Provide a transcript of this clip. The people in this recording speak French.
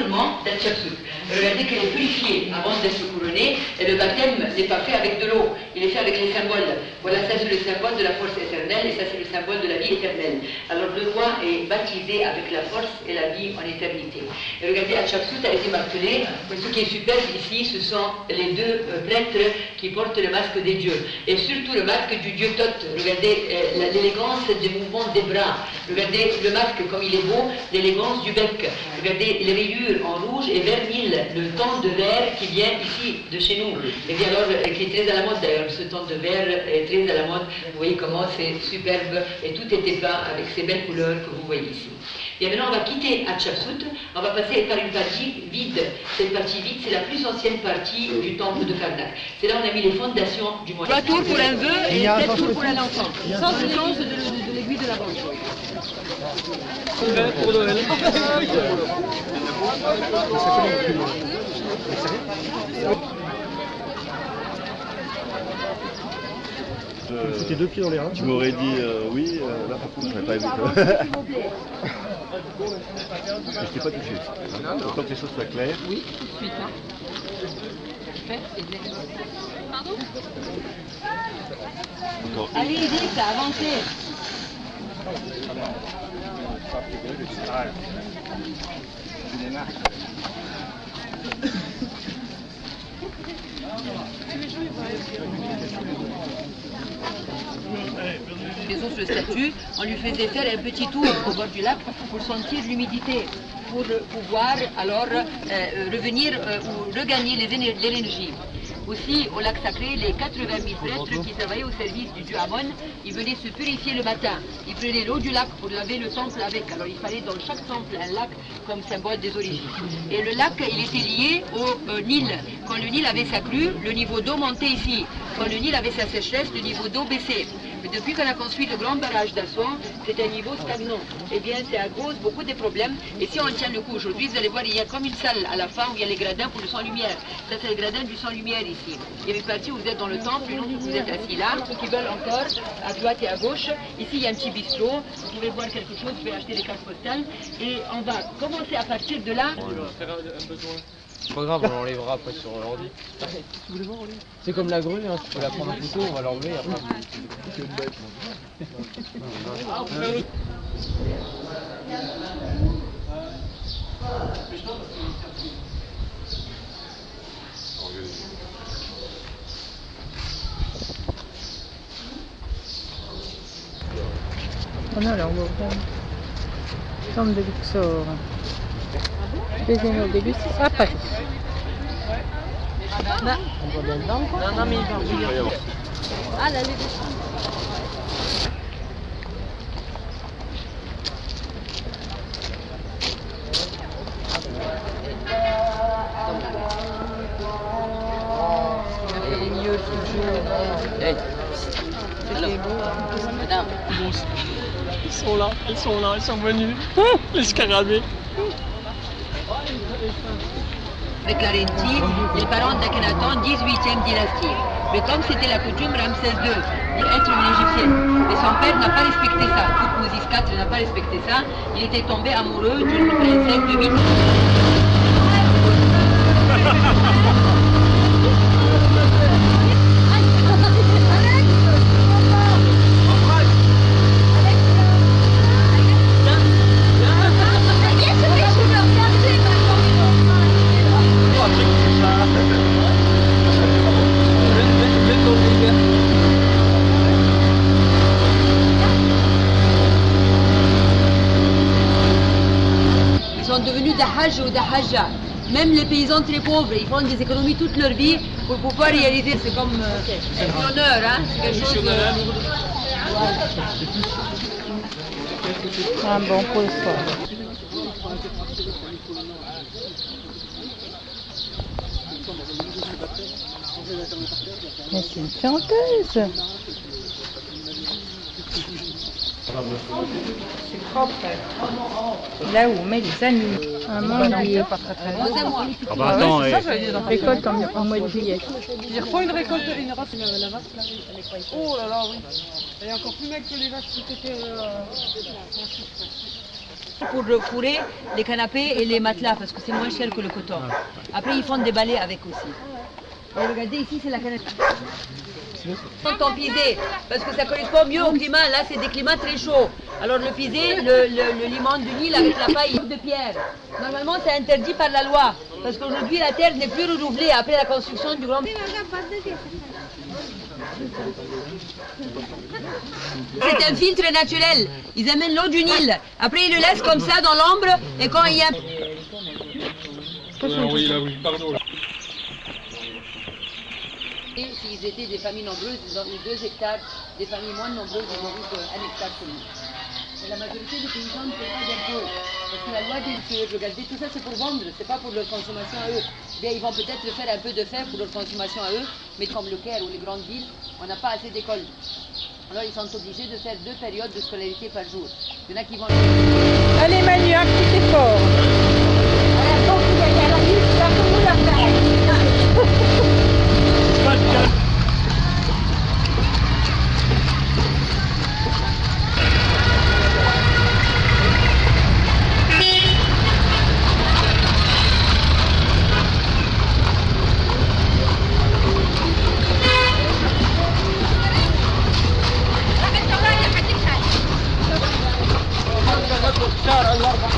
couronnement d'Hatshepsut. Regardez qu'elle est purifiée avant d'être couronnée, et le baptême n'est pas fait avec de l'eau, il est fait avec les symboles. Voilà, ça c'est le symbole de la force éternelle, et ça c'est le symbole de la vie éternelle. Alors le roi est baptisé avec la force et la vie en éternité. Et regardez, Hatshepsut a été martelée. Ce qui est superbe ici, ce sont les deux prêtres qui portent le masque des dieux, et surtout le masque du dieu Thoth. Regardez l'élégance des mouvements des bras, regardez le masque comme il est beau, l'élégance du bec, regardez les rayures en rouge et vermil, le ton de vert qui vient ici de chez nous, et bien alors qui est très à la mode d'ailleurs, ce ton de vert est très à la mode. Vous voyez comment c'est superbe, et tout était peint avec ces belles couleurs que vous voyez ici. Et maintenant on va quitter Hatshepsut, on va passer par une partie vide. Cette partie vide, c'est la plus ancienne partie du temple de Karnak. C'est là où on a mis les fondations du moyen. 3 tours pour un vœu et 7 tours pour un enfant. Sans le sens de l'aiguille de la banque. Pour Noël. C'était 2 pieds dans les reins. Tu m'aurais dit oui, là par contre j'aurais pas aimé. Je t'ai pas touché. Autant que les choses soient claires. Oui, tout de suite. Hein. Pardon. Allez, vite, avancez. Les autres statues, on lui faisait faire un petit tour au bord du lac pour sentir l'humidité, pour pouvoir alors revenir ou regagner l'énergie. Aussi, au lac sacré, les 80 000 prêtres qui travaillaient au service du dieu Amon, ils venaient se purifier le matin. Ils prenaient l'eau du lac pour laver le temple avec. Alors il fallait dans chaque temple un lac comme symbole des origines. Et le lac, il était lié au Nil. Quand le Nil avait sa crue, le niveau d'eau montait ici. Quand le Nil avait sa sécheresse, le niveau d'eau baissait. Mais depuis qu'on a construit le grand barrage d'Assouan, c'est un niveau stagnant. Eh bien, c'est à cause beaucoup de problèmes. Et si on tient le coup aujourd'hui, vous allez voir, il y a comme une salle à la fin où il y a les gradins pour le sans-lumière. Ça, c'est les gradins du sans-lumière ici. Il y a une partie où vous êtes dans le temple, une autre où vous êtes assis là, ceux qui veulent encore, à droite et à gauche. Ici, il y a un petit bistrot. Vous pouvez boire quelque chose, vous pouvez acheter des cartes postales. Et on va commencer à partir de là. C'est pas grave, on l'enlèvera après sur l'ordi. C'est comme la grue, hein, si tu veux la prendre en photo, on va l'enlever après. Voilà, on va voir. Tombe de Luxor. Deuxième au début, c'est à Paris. Là. On va bien dedans, quoi. Non, mais il va. Ah, là, les deux. Madame. Ils sont venus. Les scarabées. Avec la Renti, les parents d'Akhenaton, 18e dynastie. Mais comme c'était la coutume, Ramsès II, être une égyptienne. Et son père n'a pas respecté ça. Thoutmôsis IV n'a pas respecté ça. Il était tombé amoureux d'une princesse de Mitre. Devenus Dahaj ou Dahaja. Même les paysans très pauvres, ils font des économies toute leur vie pour pouvoir réaliser. C'est comme un honneur, hein. C'est quelque chose. Ah bon, pour le soir. Mais c'est une chanteuse. C'est propre. Là où on met les animaux. Un mois de juillet. Ah bah attends, Récolte en mois de juillet. Il refont une récolte, une race, la vache là, elle est pas ici. Oh là là, oui. Elle est encore plus maigre que les vaches qui étaient... Pour fourrer les canapés et les matelas parce que c'est moins cher que le coton. Après ils font des balais avec aussi. Et regardez ici c'est la canapé. En pisé parce que ça correspond mieux au climat. Là c'est des climats très chauds. Alors le pisé, le limon du Nil avec la paille de pierre. Normalement c'est interdit par la loi parce qu'aujourd'hui la terre n'est plus renouvelée après la construction du grand. C'est un filtre naturel. Ils amènent l'eau du Nil. Après, ils le laissent comme ça dans l'ombre. Et quand il y a... Et s'ils étaient des familles nombreuses, ils ont eu 2 hectares. Des familles moins nombreuses, ils ont eu 1 hectare seulement. Et la majorité des paysans ne paient pas d'impôts. Parce que la loi dit que, regardez, tout ça c'est pour vendre, c'est pas pour leur consommation à eux. Bien, ils vont peut-être faire un peu de fer pour leur consommation à eux, mais comme le Caire ou les grandes villes, on n'a pas assez d'écoles. Alors ils sont obligés de faire 2 périodes de scolarité par jour. Il y en a qui vont... Allez Manu, un petit effort. الشارع الأربعة